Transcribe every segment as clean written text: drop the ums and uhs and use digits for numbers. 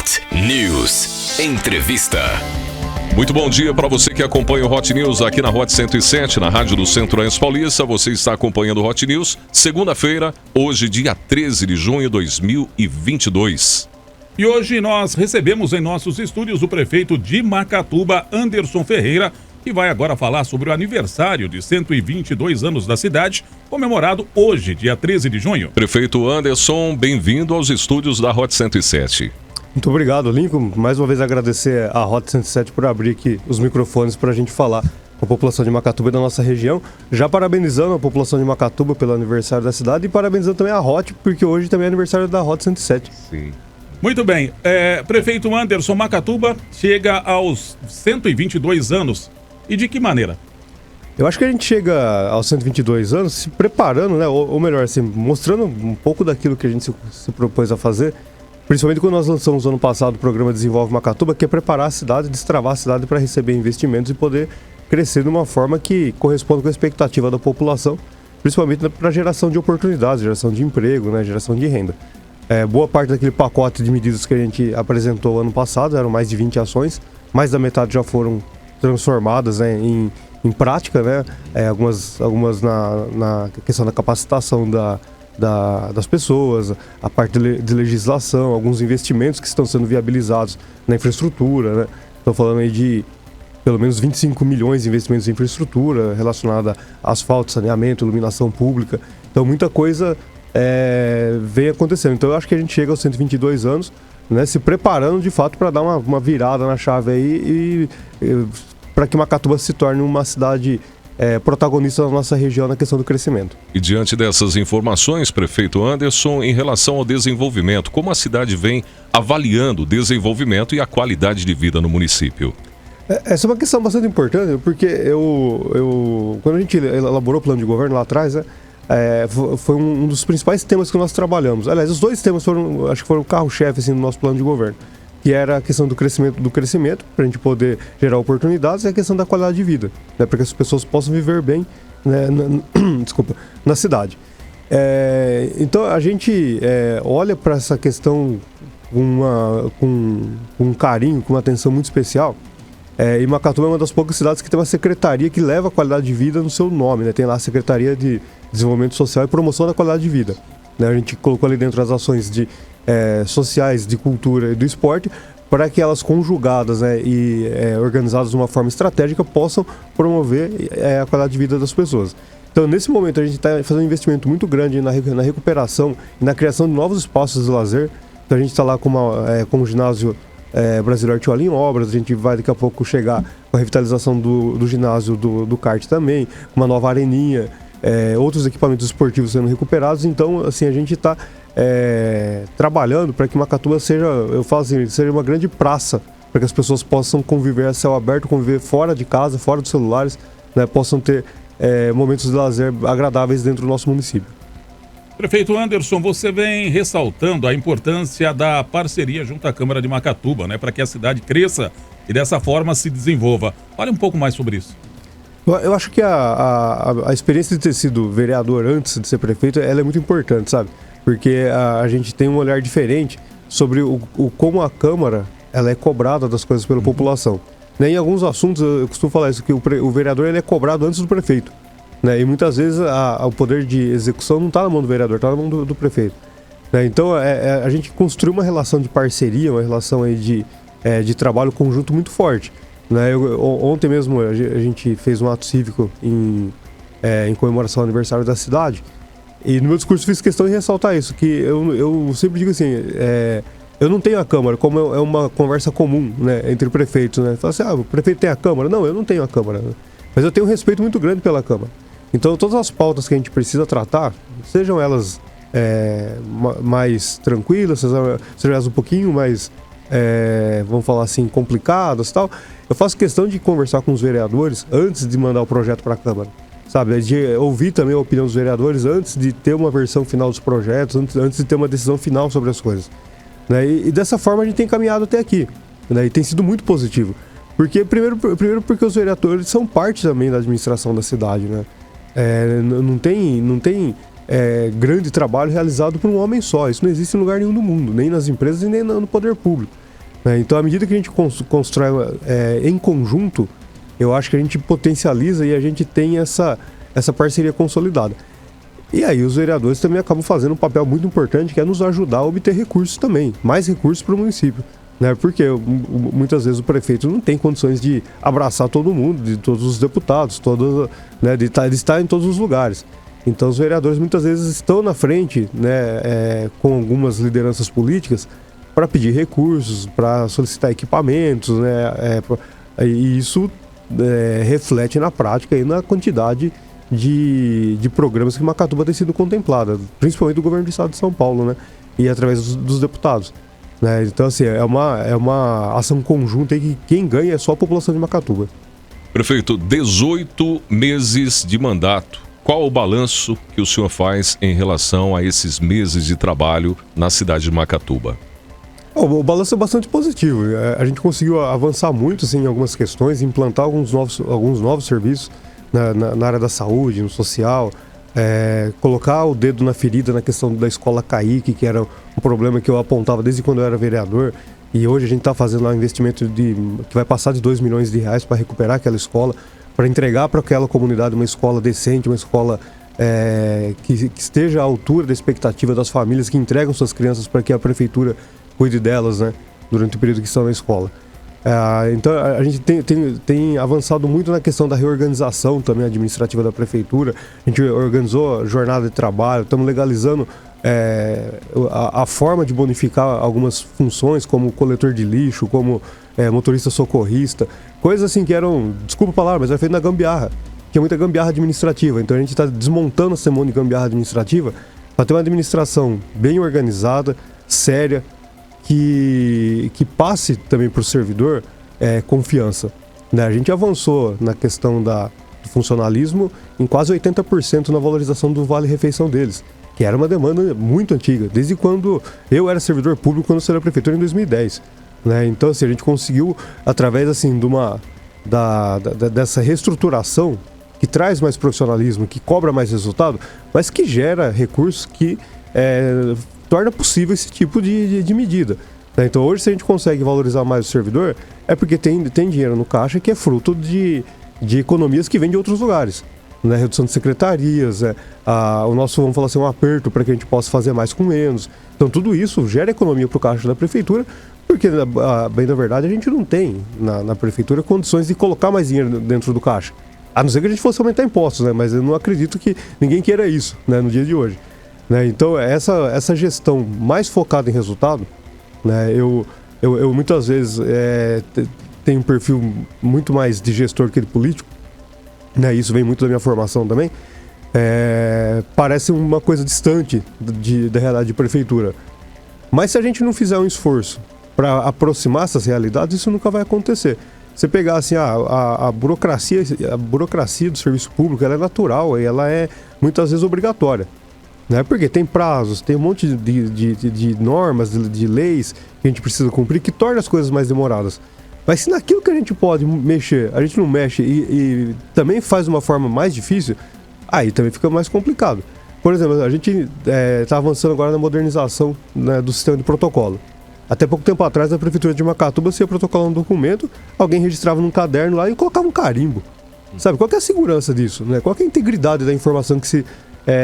Hot News. Entrevista. Muito bom dia para você que acompanha o Hot News aqui na Hot 107, na Rádio do Centro-Oeste Paulista. Você está acompanhando o Hot News, segunda-feira, hoje, dia 13 de junho de 2022. E hoje nós recebemos em nossos estúdios o prefeito de Macatuba, Anderson Ferreira, que vai agora falar sobre o aniversário de 122 anos da cidade, comemorado hoje, dia 13 de junho. Prefeito Anderson, bem-vindo aos estúdios da Hot 107. Muito obrigado, Lincoln. Mais uma vez agradecer a Hot 107 por abrir aqui os microfones para a gente falar com a população de Macatuba e da nossa região. Já parabenizando a população de Macatuba pelo aniversário da cidade e parabenizando também a Hot, porque hoje também é aniversário da Hot 107. Sim. Muito bem. Prefeito Anderson, Macatuba chega aos 122 anos. E de que maneira? Eu acho que a gente chega aos 122 anos se preparando, né? Ou melhor, assim, mostrando um pouco daquilo que a gente se propôs a fazer. Principalmente quando nós lançamos ano passado o programa Desenvolve Macatuba, que é preparar a cidade, destravar a cidade para receber investimentos e poder crescer de uma forma que corresponda com a expectativa da população, principalmente para geração de oportunidades, geração de emprego, né? Geração de renda. Boa parte daquele pacote de medidas que a gente apresentou ano passado, eram mais de 20 ações, mais da metade já foram transformadas, né, em prática, né? Algumas na questão da capacitação das pessoas, a parte de legislação, alguns investimentos que estão sendo viabilizados na infraestrutura, né? Estou falando aí de pelo menos 25 milhões de investimentos em infraestrutura relacionada a asfalto, saneamento, iluminação pública. Então muita coisa vem acontecendo. Então eu acho que a gente chega aos 122 anos, né, se preparando de fato para dar uma virada na chave aí e para que Macatuba se torne uma cidade protagonista da nossa região na questão do crescimento. E diante dessas informações, prefeito Anderson, em relação ao desenvolvimento, como a cidade vem avaliando o desenvolvimento e a qualidade de vida no município? Essa é uma questão bastante importante, porque quando a gente elaborou o plano de governo lá atrás, né, foi um dos principais temas que nós trabalhamos. Aliás, os dois temas acho que foram o carro-chefe assim, do nosso plano de governo, que era a questão do crescimento, para a gente poder gerar oportunidades, e a questão da qualidade de vida, né, para que as pessoas possam viver bem, né, na cidade. Então a gente olha para essa questão com um carinho, com uma atenção muito especial. E Macatuba é uma das poucas cidades que tem uma secretaria que leva a qualidade de vida no seu nome, né? Tem lá a Secretaria de Desenvolvimento Social e Promoção da Qualidade de Vida, né? A gente colocou ali dentro as ações sociais, de cultura e do esporte, para que elas conjugadas, né, e organizadas de uma forma estratégica possam promover a qualidade de vida das pessoas. Então, nesse momento, a gente está fazendo um investimento muito grande na recuperação e na criação de novos espaços de lazer. Então, a gente está lá com o ginásio Brasileiro Artioli em obras, a gente vai daqui a pouco chegar com a revitalização do ginásio do kart também, uma nova areninha, outros equipamentos esportivos sendo recuperados. Então, assim, a gente está trabalhando para que Macatuba seja uma grande praça, para que as pessoas possam conviver a céu aberto, conviver fora de casa, fora dos celulares, né, possam ter momentos de lazer agradáveis dentro do nosso município. Prefeito Anderson, você vem ressaltando a importância da parceria junto à Câmara de Macatuba, né, para que a cidade cresça e dessa forma se desenvolva. Fale um pouco mais sobre isso. Eu acho que a experiência de ter sido vereador antes de ser prefeito, ela é muito importante, sabe? Porque a gente tem um olhar diferente sobre como a Câmara ela é cobrada das coisas pela população. Né, em alguns assuntos, eu costumo falar isso, que o vereador ele é cobrado antes do prefeito. Né, e muitas vezes o poder de execução não está na mão do vereador, está na mão do prefeito. Né, então a gente construiu uma relação de parceria, uma relação aí de trabalho conjunto muito forte. Né, ontem mesmo a gente fez um ato cívico em comemoração ao aniversário da cidade, e no meu discurso fiz questão de ressaltar isso, que eu sempre digo assim, eu não tenho a Câmara, como é uma conversa comum, né, entre prefeitos. Né? Fala assim, o prefeito tem a Câmara? Não, eu não tenho a Câmara, né? Mas eu tenho um respeito muito grande pela Câmara. Então, todas as pautas que a gente precisa tratar, sejam elas mais tranquilas, sejam elas um pouquinho mais, vamos falar assim, complicadas e tal, eu faço questão de conversar com os vereadores antes de mandar o projeto para a Câmara. Sabe, de ouvir também a opinião dos vereadores antes de ter uma versão final dos projetos, antes de ter uma decisão final sobre as coisas. Né? E dessa forma a gente tem caminhado até aqui. Né? E tem sido muito positivo. Primeiro porque os vereadores são parte também da administração da cidade, né? Não tem grande trabalho realizado por um homem só. Isso não existe em lugar nenhum do mundo, nem nas empresas e nem no poder público. né? Então, à medida que a gente constrói em conjunto, eu acho que a gente potencializa e a gente tem essa parceria consolidada. E aí os vereadores também acabam fazendo um papel muito importante, que é nos ajudar a obter recursos também, mais recursos para o município, né? Porque muitas vezes o prefeito não tem condições de abraçar todo mundo, de todos os deputados, né, de estar em todos os lugares. Então os vereadores muitas vezes estão na frente, né, com algumas lideranças políticas para pedir recursos, para solicitar equipamentos, né, e isso reflete na prática e na quantidade de programas que Macatuba tem sido contemplada, principalmente do governo do estado de São Paulo, né? E através dos deputados, né? Então, assim, é uma ação conjunta aí que quem ganha é só a população de Macatuba. Prefeito, 18 meses de mandato. Qual o balanço que o senhor faz em relação a esses meses de trabalho na cidade de Macatuba? O balanço é bastante positivo. A gente conseguiu avançar muito, assim, em algumas questões, implantar alguns novos serviços na área da saúde, no social, colocar o dedo na ferida na questão da escola Caique, que era um problema que eu apontava desde quando eu era vereador, e hoje a gente está fazendo lá um investimento que vai passar de R$2 milhões para recuperar aquela escola, para entregar para aquela comunidade uma escola decente, uma escola que esteja à altura da expectativa das famílias que entregam suas crianças para que a prefeitura cuide delas, né, durante o período que estão na escola. Então a gente tem avançado muito na questão da reorganização também administrativa da prefeitura. A gente organizou jornada de trabalho, estamos legalizando a forma de bonificar algumas funções, como coletor de lixo, como motorista socorrista, coisas assim que eram, desculpa a palavra, mas era feito na gambiarra, tinha muita gambiarra administrativa. Então a gente está desmontando essa monte de gambiarra administrativa para ter uma administração bem organizada, séria, que passe também para o servidor confiança, né? A gente avançou na questão do funcionalismo em quase 80% na valorização do vale-refeição deles, que era uma demanda muito antiga, desde quando eu era servidor público, quando eu saí da prefeitura em 2010. Né? Então, assim, a gente conseguiu, através assim, dessa reestruturação, que traz mais profissionalismo, que cobra mais resultado, mas que gera recursos que torna possível esse tipo de medida. Né? Então hoje, se a gente consegue valorizar mais o servidor, é porque tem dinheiro no caixa que é fruto de economias que vêm de outros lugares. Né? Redução de secretarias, o nosso, vamos falar assim, um aperto para que a gente possa fazer mais com menos. Então tudo isso gera economia para o caixa da prefeitura, porque, bem da verdade, a gente não tem na prefeitura condições de colocar mais dinheiro dentro do caixa. A não ser que a gente fosse aumentar impostos, né? Mas eu não acredito que ninguém queira isso, né, no dia de hoje. Né? Então, essa gestão mais focada em resultado, né, eu muitas vezes tenho um perfil muito mais de gestor que de político, né, isso vem muito da minha formação também, parece uma coisa distante da realidade de prefeitura. Mas se a gente não fizer um esforço para aproximar essas realidades, isso nunca vai acontecer. Você pegar assim, a burocracia do serviço público, ela é natural e ela é muitas vezes obrigatória. Né? Porque tem prazos, tem um monte de normas, de leis que a gente precisa cumprir, que torna as coisas mais demoradas. Mas se naquilo que a gente pode mexer, a gente não mexe e também faz de uma forma mais difícil, aí também fica mais complicado. Por exemplo, a gente está avançando agora na modernização, né, do sistema de protocolo. Até pouco tempo atrás, na prefeitura de Macatuba, você ia protocolar um documento, alguém registrava num caderno lá e colocava um carimbo. Sabe, qual que é a segurança disso? Né? Qual que é a integridade da informação que se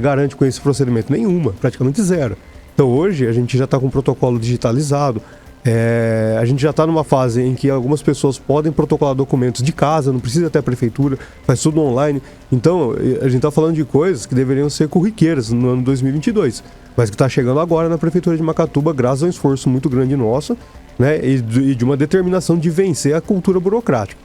garante com esse procedimento? Nenhuma, praticamente zero. Então hoje a gente já está com um protocolo digitalizado, a gente já está numa fase em que algumas pessoas podem protocolar documentos de casa, não precisa até a prefeitura, faz tudo online. Então a gente está falando de coisas que deveriam ser corriqueiras no ano 2022, mas que está chegando agora na prefeitura de Macatuba, graças a um esforço muito grande nosso, né, e de uma determinação de vencer a cultura burocrática.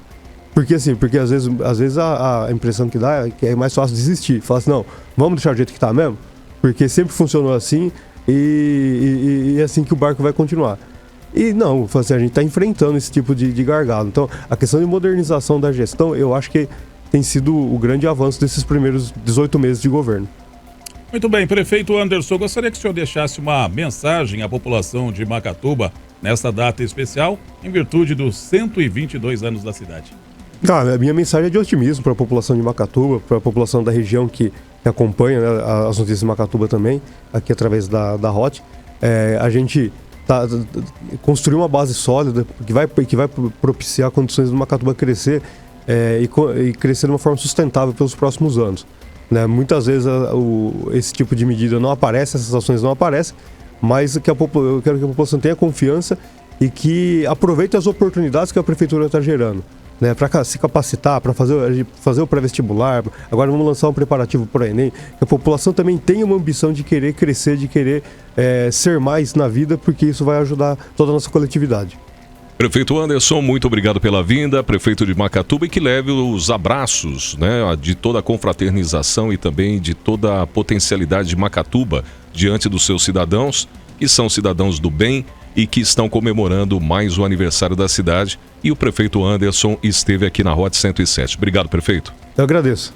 Porque às vezes a impressão que dá é que é mais fácil desistir. Falar assim, não, vamos deixar do jeito que está mesmo, porque sempre funcionou assim e é assim que o barco vai continuar. E não, assim, a gente está enfrentando esse tipo de gargalo. Então, a questão de modernização da gestão, eu acho que tem sido o grande avanço desses primeiros 18 meses de governo. Muito bem, prefeito Anderson, gostaria que o senhor deixasse uma mensagem à população de Macatuba nesta data especial, em virtude dos 122 anos da cidade. A minha mensagem é de otimismo para a população de Macatuba, para a população da região que acompanha, né, as notícias de Macatuba também, aqui através da Hot. A gente construir uma base sólida que vai propiciar condições do Macatuba crescer e crescer de uma forma sustentável pelos próximos anos. Né? Muitas vezes esse tipo de medida não aparece, essas ações não aparecem, mas eu quero que a população tenha confiança e que aproveite as oportunidades que a prefeitura está gerando. Né, para se capacitar, para fazer o pré-vestibular. Agora vamos lançar um preparativo para o Enem. Que a população também tenha uma ambição de querer crescer, de querer ser mais na vida, porque isso vai ajudar toda a nossa coletividade. Prefeito Anderson, muito obrigado pela vinda, prefeito de Macatuba, e que leve os abraços, né, de toda a confraternização e também de toda a potencialidade de Macatuba diante dos seus cidadãos, que são cidadãos do bem e que estão comemorando mais o aniversário da cidade. E o prefeito Anderson esteve aqui na Rota 107. Obrigado, prefeito. Eu agradeço.